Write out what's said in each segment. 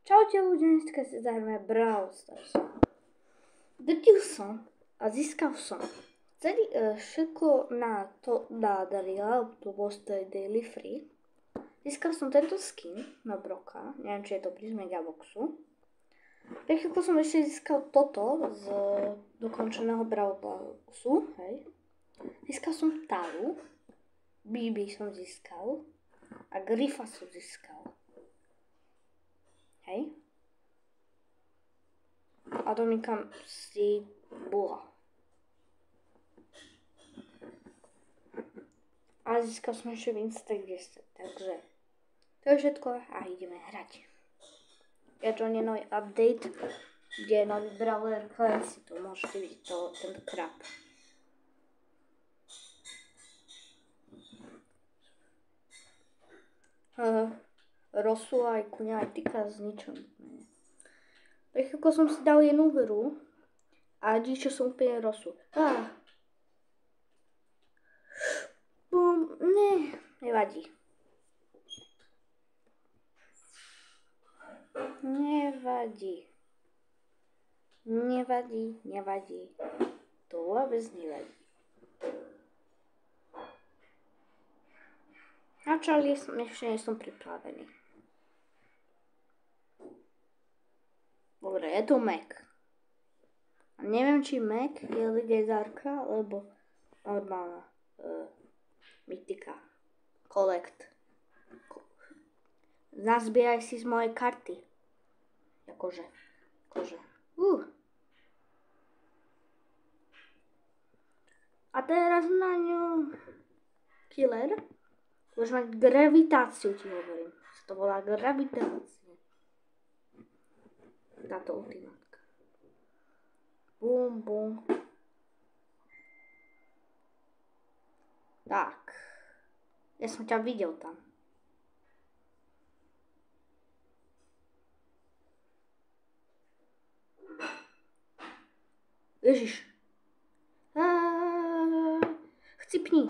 Čaute ľudia, dneska si zahráme Brawl Stars. Drtil som a získal som celý všetko na Darila, to bol Daily Free. Získal som tento skin na Broka, neviem či je to pri Megaboxu. Pre chvíľku som ešte získal toto z dokončeného Brawl Passu, hej. Získal som Taru, Bibi som získal a Grifa som získal. Hej. A Dominika si bola. A získal som ešte Winston 10, takže to je všetko a ideme hrať. Ja to nie je nový update, kde je nový brawler, si to môžete vidieť, tento krab. Rosu aj kuňa aj týka z ničom. Pre chvíľku som si dal jednu hru a čo som úplne Rosu. Nevadí. Nevadí. To vôbec nevadí. A čo, ešte nie som pripravený. Dobre, je tu Mac. A neviem, či Mac je legendárka, alebo normálna mytika. Collect. Nazbieraj si z mojej karty. Akože. A teraz na ňu killer. Môžeš mať gravitáciu, ti hovorím. To volá gravitácia. Táto ultimátka. Bum. Tak. Ja som ťa videl tam. Ježiš. Chcipni.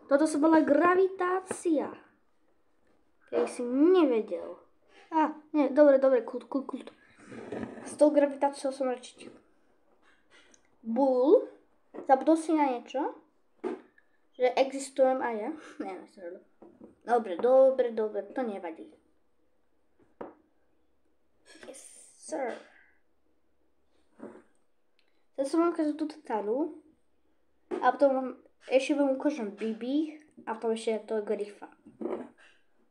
Toto sa bola gravitácia. Keď si nevedel. Nie, dobre, kult. S tou gravitáciou som určite. Bull, zabudol si na niečo? Že existujem aj ja? Neviem. Dobre, to nevadí. Yes, sir. Teraz som vám ukázal túto Taru. A potom ešte vám ukážem Bibi. A potom ešte to Grifa.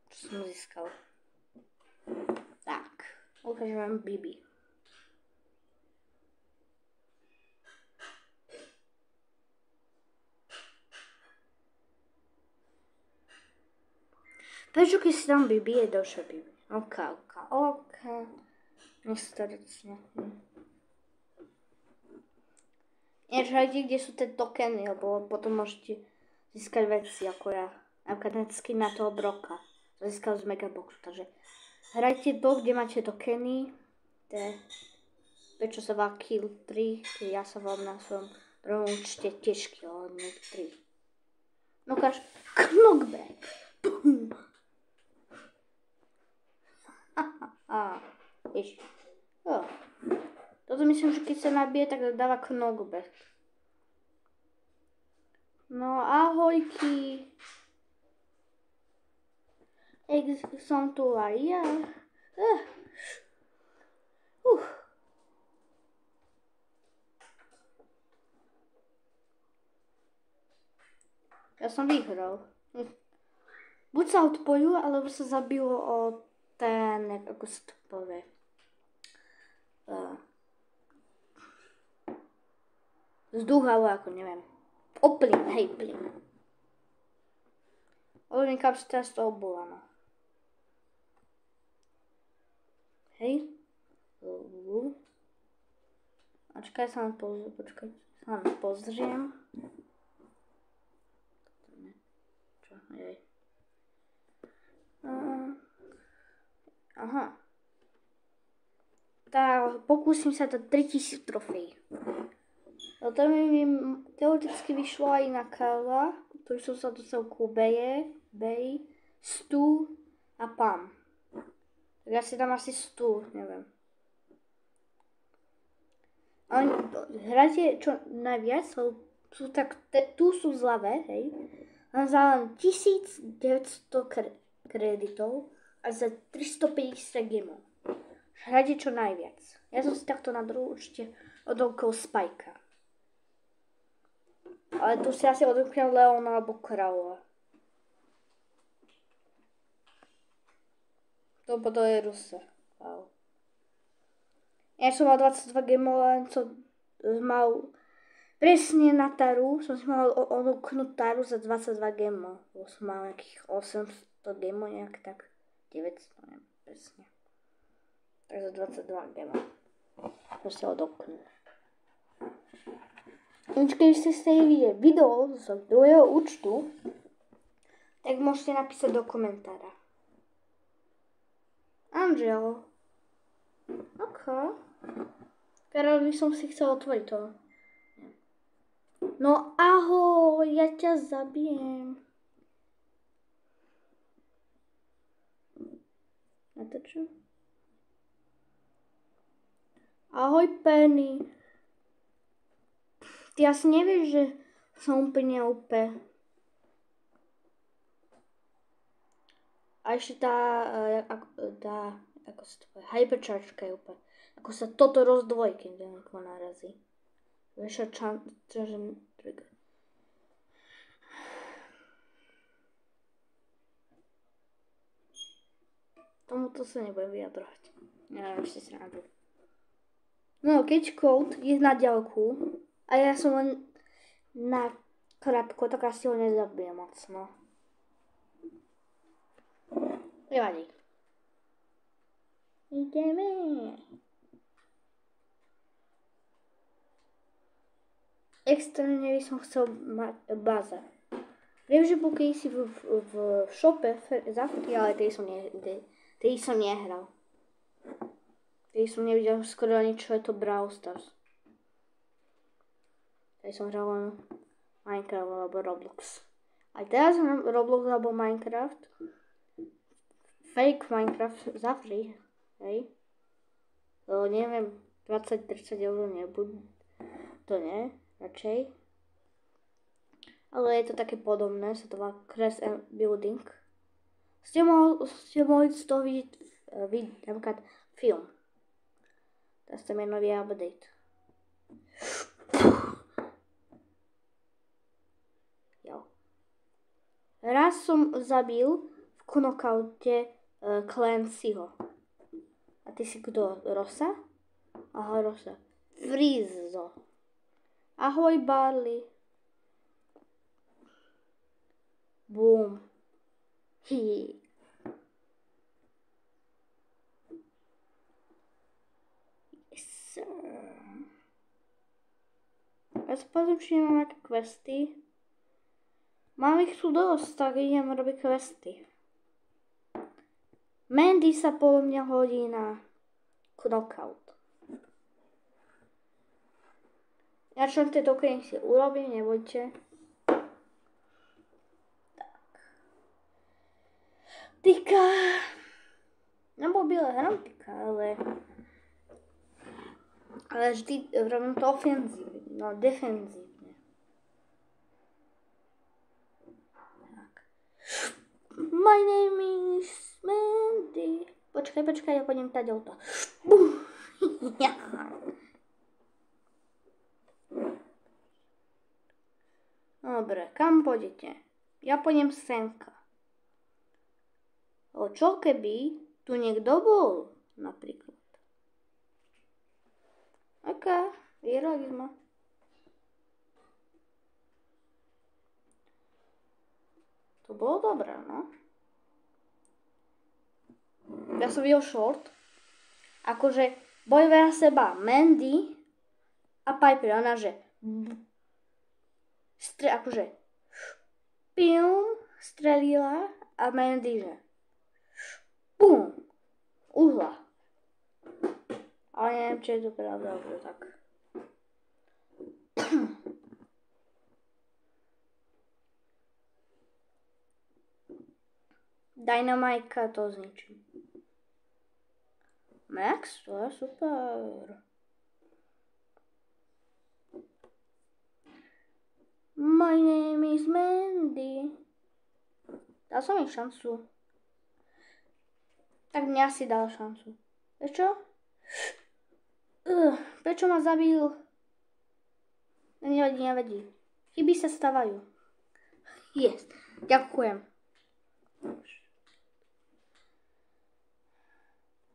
Čo som získal. Tak, ukážem vám Bibi. Prečo keď si tam Bibi, je ďalšia Bibi. OK. Nestarečne. Nežajte, kde sú tie tokeny, lebo potom môžete získať veci ako ja. Napríklad skin na toho Broka. To získal z Megaboxu, takže hrajte to, kde máte tokeny. Prečo sa volá Kill 3, keď ja sa volám na svojom prvom účte tiež Kill 3. No ukáž, knockback. Bum. Ježiš. Toto myslím, že keď sa nabije, tak dáva knockback. No ahojky. Som tu aj ja. Ja som vyhral. Buď sa odpojú, alebo sa zabilo o ten, ako sa to povie. Vzduch, alebo ako, neviem. O plyn. Ale nekam si teraz to obola, no. Hej. Počkaj, sa len pozriem. Čo, jej. Aha. Tak, pokúsim sa to 3000 trofejí. No to mi teoreticky vyšlo aj na Karla, ktorý som sa dostal ku Bej, Stu a Pam. Tak ja si dám asi stôl, neviem. Hráte čo najviac, sú tak, tu sú zľavé, hej. Len za len 1900 kreditov a za 350 gemov. Hráte čo najviac. Ja som si takto na druhú určite odomkol Spajka. Ale tu si asi odomknem Leona alebo Kráľa. To potom je Rusa. Wow. Ja som mal 22 gemov, len som mal presne na Taru, som si mal odoknúť Taru za 22 gemov. Bo som mal nejakých 800 gemov, nejak tak 900, neviem, presne. Tak za 22 gemov. Som si odoknúť. Keď ste si videli video z druhého účtu, tak môžete napísať do komentára. Angel. OK. Teraz by som si chcel otvoriť to. No ahoj, ja ťa zabijem. A to čo? Ahoj Penny. Ty asi nevieš, že som úplne OP. A ešte tá ako sa to povie, hyperchargeka je úplne. Ako sa toto rozdvojí, keď to narazí. Vieš, že trigger. Tomuto sa nebudem vyjadrovať. Neviem, ešte si nájdu. No, keď kód je na ďalku, a ja som len na krátko, tak asi ho nezabijem moc, no. Nevadí. Ideme. Extrémne by som chcel mať baza. Viem, že bol kedysi v šope Zafri, ale tej som nehral. Tej som nevidel skoro ani, čo je to Brawl Stars. Tej som hral len Minecraft alebo Roblox. Aj teraz mám Roblox alebo Minecraft. Fake Minecraft za free, hej. To neviem, 20-30 eur nebudú. To nie, radšej. Ale je to také podobné, sa to volá Crash and Building. Ste mohli z toho vidieť napríklad film. Teraz tam je nový update. Raz som zabil v knokaute Clancyho. A ty si kto? Rosa? Aha, Rosa. Frizo. Ahoj, Barley. Boom. Hi. Yes, sir. Ja sa pozriem, či nemám nejaké questy. Mám ich tu dosť, tak idem robiť questy. Mandy sa podľa mňa hodí na knockout. Ja čo v tejto okrine si urobím, nebojte. Tak. Tyka. Na mobile hrám tyka, ale vždy robím to ofenzívne, no defenzívne. My name is Mandy. Počkaj, ja pôjdem tady o to. Dobre, kam pôjdete? Ja pôjdem semka. Čo keby tu niekto bol, napríklad? Aká? Vyhrali sme. To bolo dobré, no. Ja som videl short. Akože bojovia seba Mandy a Piper. Ona, že akože pium strelila a Mandy, že pum uhla. Ale neviem, či je to pravda, alebo tak. Dynamite to zničí. Max, to je super. My name is Mandy. Dal som jej šancu. Tak mňa si dal šancu. Vieš čo? Prečo ma zabil? Nevadí. Chyby sa stávajú. Yes. Ďakujem.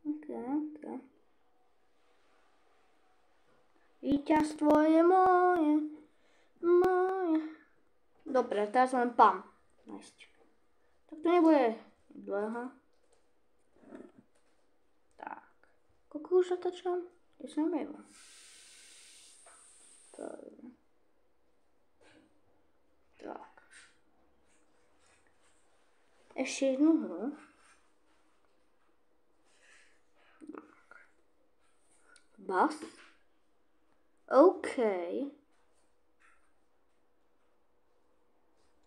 Okay. Víťazstvo je moje. Dobre, teraz len pam. Nájsť. Tak to nebude dlho. Tak. Koľko už natáčam? Ja som neviem. Tak. Ešte jednu hru. Bus. OK.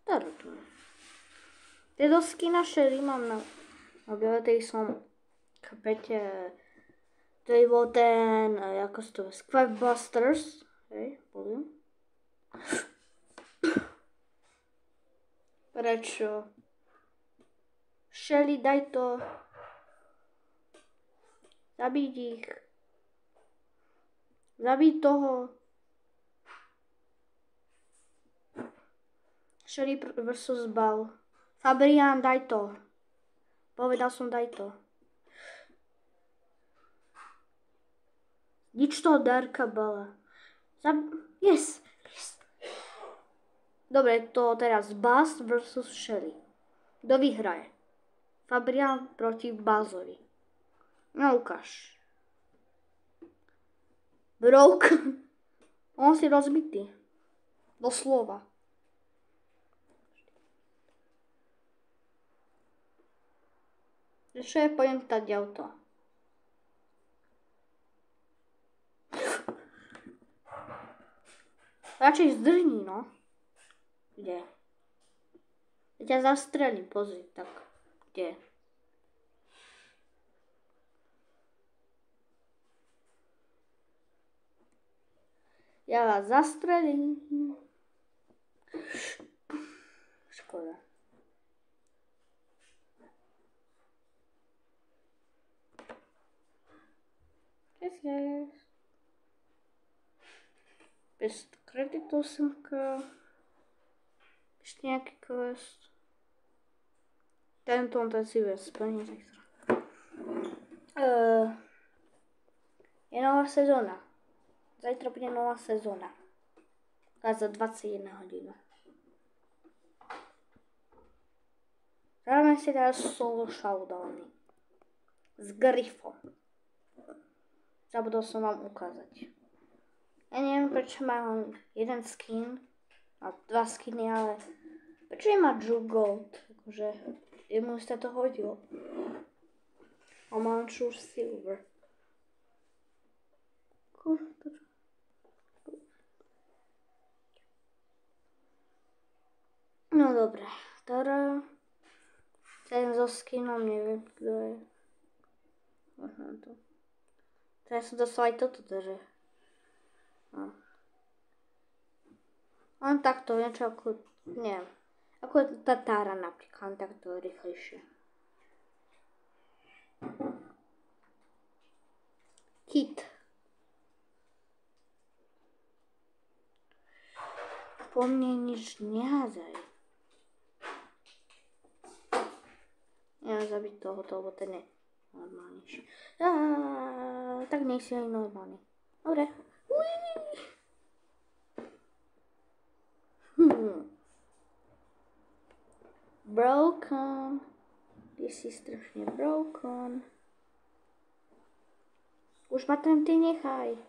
Tady to je. Tie dosky naše mám na biletej som chápete, to bol ten, ako sa to je, Squadbusters, hej, poviem. Prečo? Shelly, daj to. Zabiť ich. Zabiť toho. Shelly versus Bal. Fabián, daj to. Povedal som, daj to. Nič toho Darka Bala. Yes. Dobre, to teraz Buzz versus Shelly. Kto vyhraje? Fabián proti Buzzovi. No ukáž. Broken. On si rozbitý. Doslova. Čo je pointa ďalto? Radšej zdrni, no. Kde? Ja ťa zastrelím, pozri, tak. Kde? Ja vás zastrelím. Škoda. Yes. Bez kreditov semka. Ešte nejaký quest. Tento ten si vie splniť. Je nová sezóna. Zajtra bude nová sezóna. A za 21 hodín. Hráme si teraz solo showdowny. S Griffom. Zabudol som vám ukázať. Ja neviem, prečo mám jeden skin a dva skiny, ale prečo nemá Drew Gold? Akože jemu sa to hodilo. A mám True Silver. No dobre, teda ten so skinom neviem, kto je. Možno to. Teraz som dostal aj toto, takže. No. On takto, niečo ako, neviem. Ako Tatára napríklad, takto rýchlejšie. Kit. Po mne nič neházaj. Ja zabiť tohoto, lebo ten je normálnejší. Tak nie si aj normálny. Dobre. Broken. Ty si strašne broken. Už ma tam ty nechaj.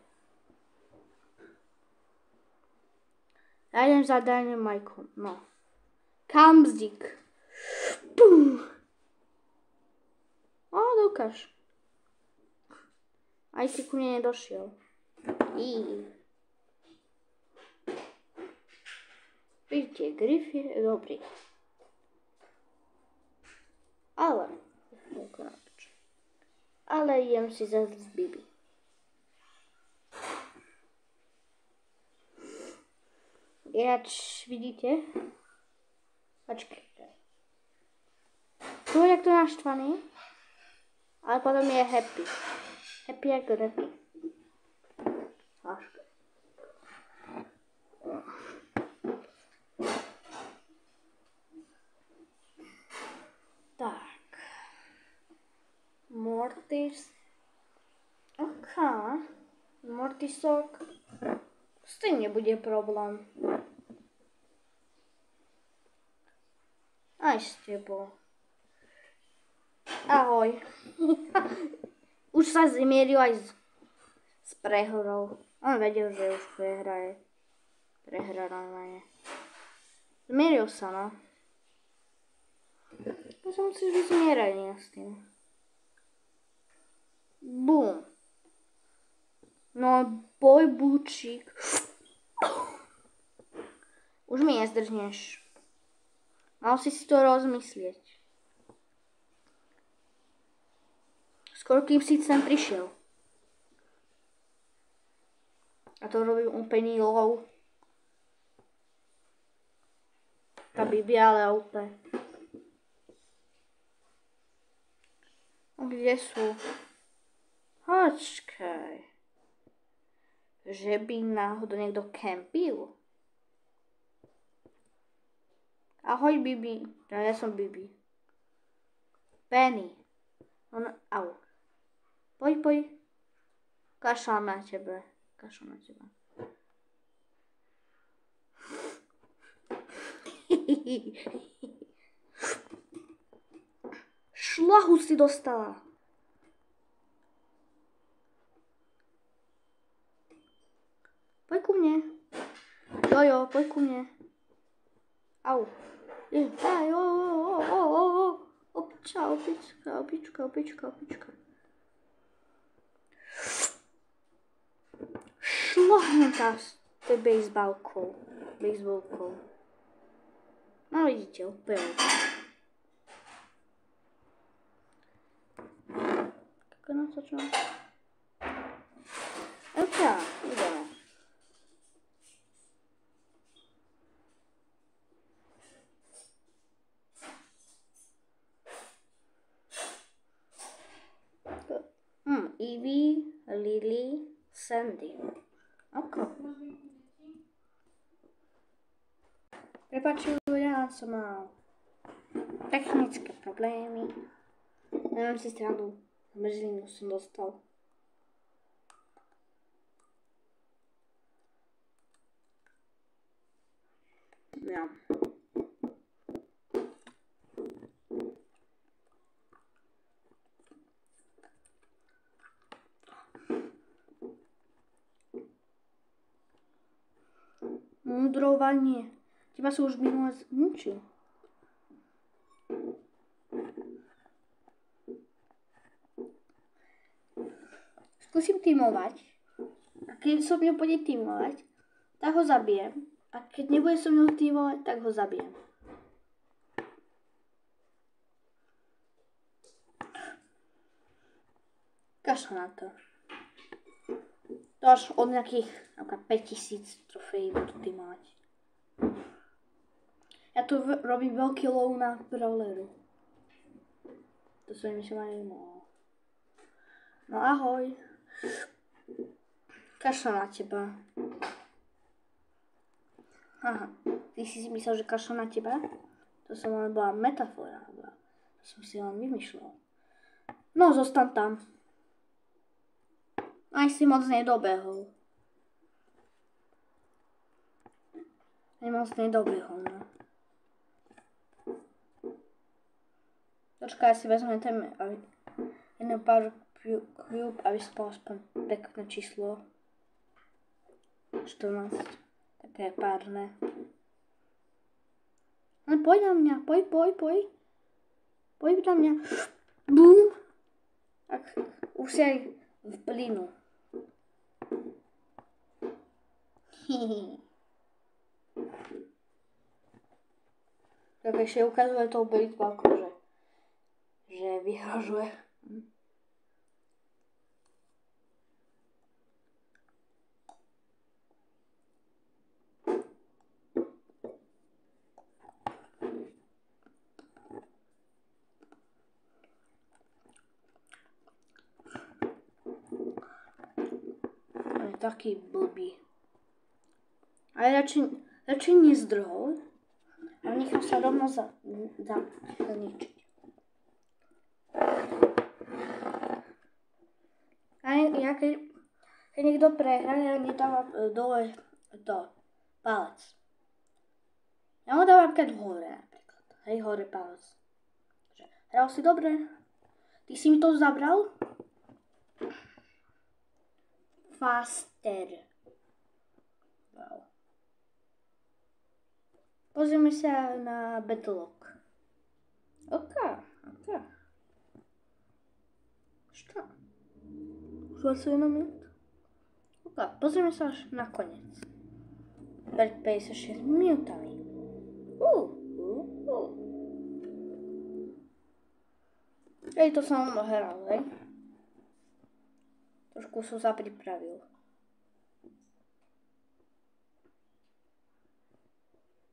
Ja idem za Dynamajkom. No. Kamzik. Pum. O, dokáž. Aj si ku mne nedošiel. Vidíte, Griff je dobrý. Ale ale jem si zase z Bibi. Ináč, vidíte? Počkejte. Tu je takto naštvaný, ale potom je happy. Happy ako happy. Tak. Mortis. OK. Mortisok. S tým nebude problém. Aj s tebou. Ahoj. Už sa zmieril aj s prehrou. On vedel, že už prehra normálne. Zmieril sa, no. To sa musíš byť zmierenie s tým. Bum. No, boj búčik. Už mi nezdržneš. Mal si to rozmyslieť. Skoro kým si sem prišiel. A to robím úplne low. Tá Bibia, ale úplne. Kde sú? Počkaj. Že by náhodou niekto kempil? Ahoj, Bibi. Ja som Bibi. Penny. Au. Poď. Kašľam na teba. Šlahu si dostala. Poď ku mne. Jojo, poď ku mne. Au. Opička. Šlohnem tá s tej bejsbalkou. No vidíte, úplne. Kako na to čo? OK, ideme. Evie, Lily, Sandy. OK. Prepáčujú, ja som mal technické problémy. Neviem si stranu. Zmrzlinu som dostal. Ja. Mudrovanie. Teba som už minule zničil. Skúsim tímovať. A keď som mňou bude tímovať, tak ho zabijem. A keď nebude som mňou tímovať, tak ho zabijem. Kašľa na to. To až od nejakých 5000 trofejí budú tímovať. Ja tu robím veľký lov na brawleru. To som im ešte ma nemohol. No ahoj. Kašľa na teba. Aha, ty si myslel, že kašľa na teba? To som len bola metafora. To som si len vymýšľal. No, zostan tam. Aj si moc nedobehol. No. Počkaj, ja si vezmem ten jeden pár cube, aby si bol aspoň pekné číslo. 14. Také párne. No poď na mňa, poď. Poď na mňa. Bum. Tak, už si aj v plynu. Tak ešte ukazuje tou bejsbalkou, že vyhrožuje. taký blbý. Ale radšej nezdrhol a nechal sa rovno zaničiť. A ja keď niekto prehrá, ja nedávam dole palec. Ja ho dávam keď hore napríklad. Hej, hore palec. Hral si dobre? Ty si mi to zabral? Faster. Wow. Pozrieme sa na Battlelog. OK. Čo? Už 21 minút? OK, pozrieme sa až na koniec. Pred 56 minútami. Hej, to som hral, hej. Trošku som sa pripravil.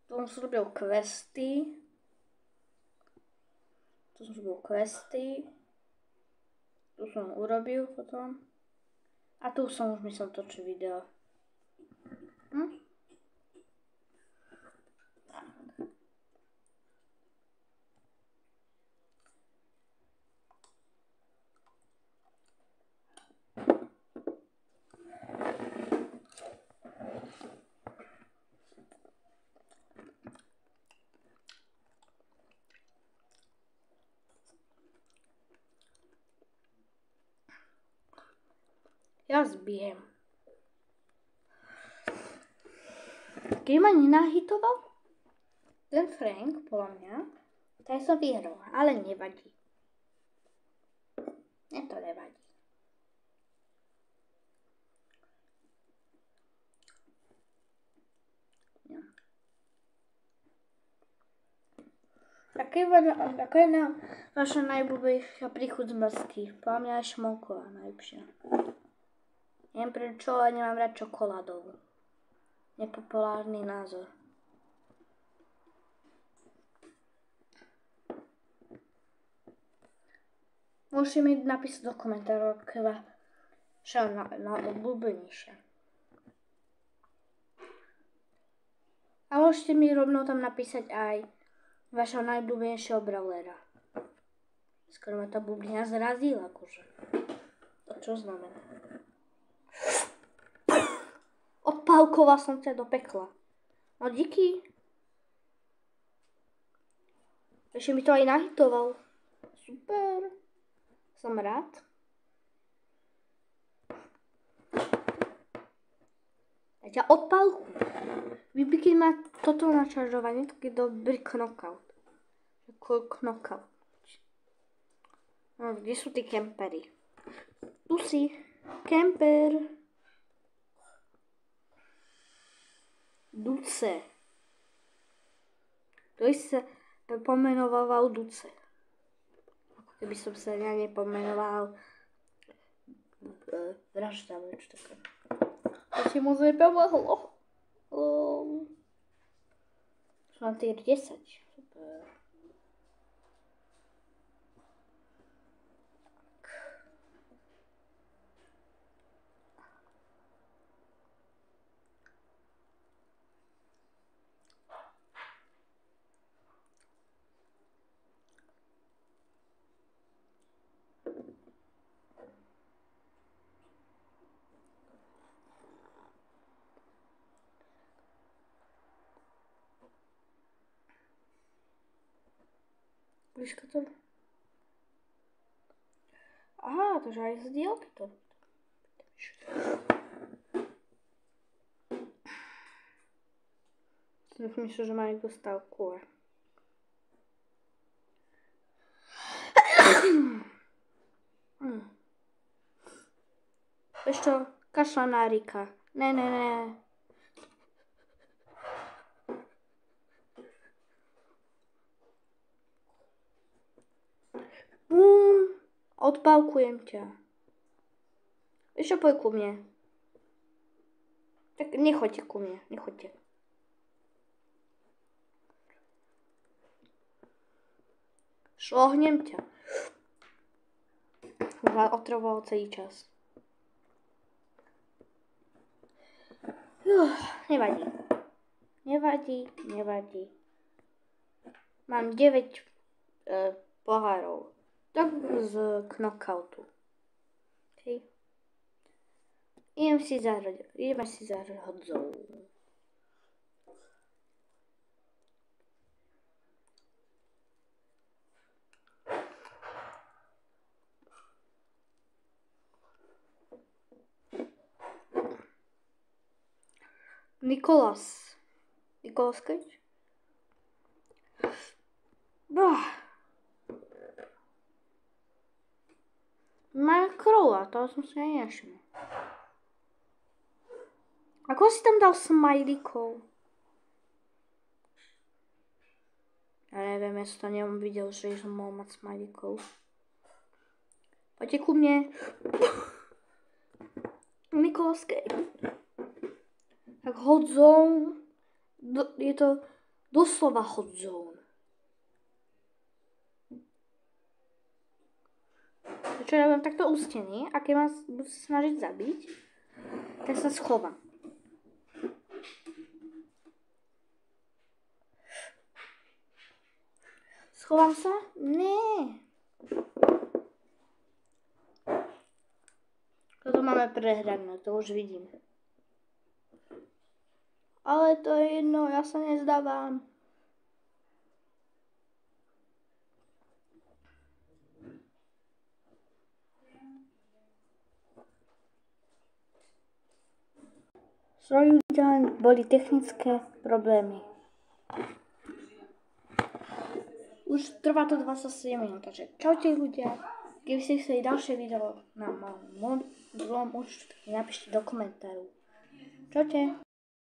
Tu som robil questy. Tu som urobil potom. A tu som už myslel točiť video. Ja zbijem. Keď ma nenahitoval ten Frank, podľa mňa, tak som vyhral, ale nevadí. Mne to nevadí. Aká je vaša najblúbejšia príchuť z mrzky? Podľa mňa je šmolková najlepšia. Neviem prečo, ale nemám rád čokoládovú. Nepopulárny názor. Môžete mi napísať do komentárov, aká je vaša najobľúbenejšia. A môžete mi rovno tam napísať aj vašho najobľúbenejšieho brawlera. Skoro ma tá bublina zrazila, akože. To čo znamená? Odpálkoval som ťa do pekla. No díky. Ešte mi to aj nahitoval. Super. Som rád. Ja ťa odpálku. Vyby, keď má toto načaržovanie, tak je dobrý knockout. Knockout. No, kde sú tí kempery? Tu si. Kemper. Duce. To sa pomenoval Duce. Ako keby som sa ja nepomenoval Vražda, čo také. To si moc nepomohlo. Som na tier 10. Super. Blížka to. Aha, takže aj z dielky to. Myslím, že má niekto stavku. Vieš čo? Kašľa na Rika. Ne. Odpálkujem ťa. Vieš čo, poď ku mne. Tak nechoďte ku mne, nechoďte. Šlohnem ťa. Už ma otrvoval celý čas. Nevadí. Nevadí. Mám 9 pohárov. Tak z knockoutu. Okay. Ideme si zahrať hodzou. Nicolas Cage. Mám Crowa, toho som si aj nevšimol. Ako si tam dal smajlíkov? Ja neviem, ja som to nevidel, že som mohol mať smajlíkov. Poďte ku mne. Nicolas Cage. Tak hot zone. Je to doslova hot zone. Čo ja budem takto ústený a keď ma budú sa snažiť zabiť, tak sa schovám. Schovám sa? Nie. Toto máme prehrané, to už vidím. Ale to je jedno, ja sa nezdávam. Sorry, boli technické problémy. Už trvá to 27 minút, takže čaute ľudia. Keby ste chceli ďalšie video na mojom mobilom účtu, tak napíšte do komentárov. Čaute.